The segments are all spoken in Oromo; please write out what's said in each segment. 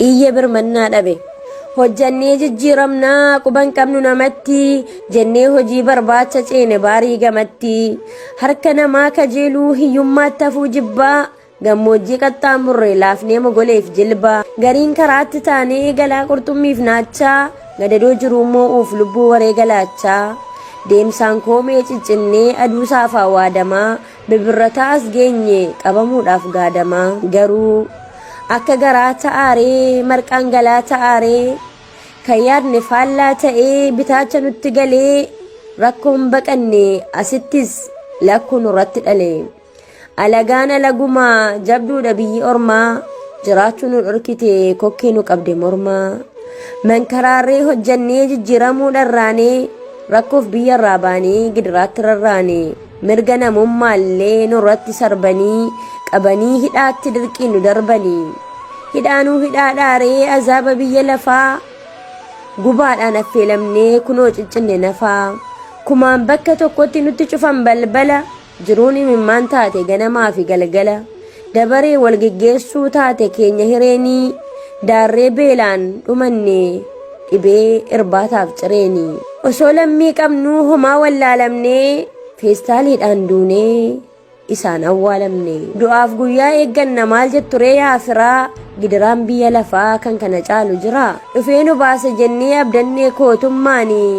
iyya birmannaa dhabe hojjannee jijjiiramnaa quban qabnu namatti jennee hojii barbaacha ceene baarii gamatti harka namaa kajeeluu hiyyummaatti hafuu jibbaa gammoojjii qaxxaamurree laafnee mogoleef jilba gariin karaatti taanee galaa qurxummiif naachaa gadadoo jiru immoo uuf lubbuu waree galaachaa deemsaan koomee ciccinnee aduu saafaa waadamaa bibirrataa as geenye qabamuudhaaf gaadamaa garuu akka garaa ta'aaree marqaan galaa ta'aaree kan yaadne faallaa ta'ee bitaacha nutti galee rakkoon baqanne asittis lakkuu nurratti dhale alagaan alagumaa jabduudha biyyi ormaa jiraachuu nu dhorkite kokkee nu qabde mormaa mankaraarree hojjannee jijjiiramuu dharraanee rakkoof biyyarraa baanee gidiraatti rarraane mirga namummaallee nurratti sarbanii qabanii hidhaatti dirqiin nu darbanii hidhaanuu hidhaadhaaree azaaba biyya lafaa gubaadhaan affeelamnee kunoo ciccinne nafaa kumaan bakka tokkotti nutti cufan balbala jiruun imimmaan taate ganamaa fi galgala dabaree wal geggeessuu taate keenya hireenii daarree beelaan dhumanne dhibee irbaataaf cireenii osoo lammii qabnuu homaa wallaalamnee feestaaliidhaan duunee isaan awwaalamne du'aaf guyyaa eegganna maal jetturee yaafiraa gidiraan biyya lafaa kan kana caalu jira dhufee nu baase jennee abdannee kootummaanii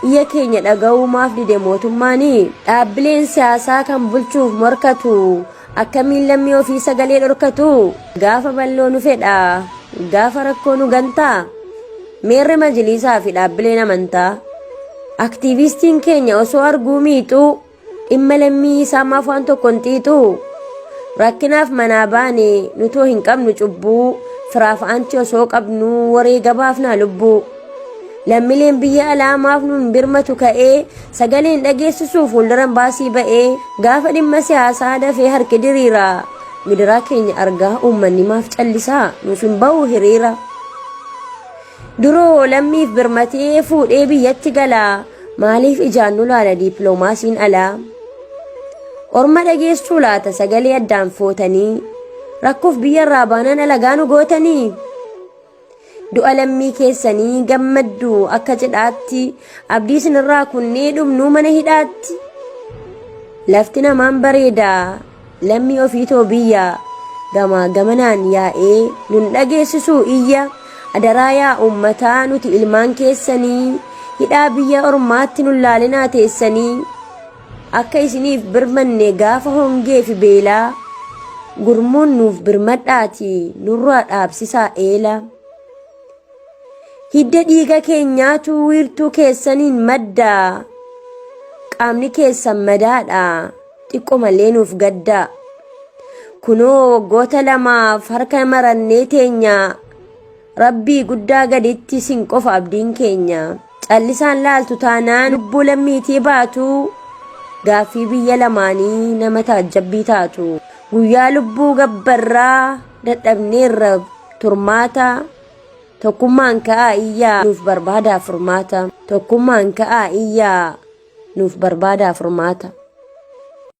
iyya keenya dhaga'uu maaf dide mootummaanii dhaabbileen siyaasaa kan bulchuuf morkatu akkamiin lammii ofii sagalee dhorkatu gaafa balloo nu fedha gaafa rakkoo nu gantaa meerri majliisaa fi dhaabbileen amantaa aktiivistiin keenya osoo arguu miixuu dhimma lammii isaa maaf waan tokkoon xiixuu rakkinaaf manaa baane nutoo hin qabnu cubbuu firaaf anti osoo qabnu waree gabaaf naa lubbuu lammileen biyya alaa maaf nuun birmatu ka'ee sagaleen dhageessisuuf fuulduran baasii ba'ee gaafa dhimma siyaasaa dafee harki diriira gidiraa keenya argaa uummanni maaf callisaa nuuf hin ba'u hiriira duroo lammiif birmatee fuudhee biyyatti galaa maaliif ijaan nu laala diippiloomaasiin alaa orma dhageessuu laata sagalee addaan footanii rakkoof biyyarraa baanan alagaa nu gootanii du'a lammii keessanii gammaddu akka cidhaatti abdii sinirraa kunnee dhumnuu mana hidhaatti lafti namaan bareedaa lammii ofiitoo biyya gamaa gamanaan yaa'ee nun dhageessisuu iyya adaraa yaa ummataa nuti ilmaan keessanii hidhaa biyya ormaatti nun laalinaa teessanii akka isiniif birmanne gaafa hongee fi beelaa gurmuun nuuf birmadhaati nurraa dhaabsisaa eela hidda dhiiga keenyaatu wiirtuu keessaniin maddaa qaamni keessan madaadha xiqqoo malee nuuf gaddaa kunoo waggoota lamaaf harka marannee teenya rabbii guddaa gaditti sin qofa abdiin keenya callisaan laaltu taanaan lubbuu lammiitii baatu gaaffii biyya lamaanii nama taajjabbii taatu guyyaa lubbuu gabbarraa dadhabneerra turmaata tokkummaan ka'aa iyyaa nuuf barbaadaa furmaata tokkummaan ka'aa iyyaa nuuf barbaadaa furmaata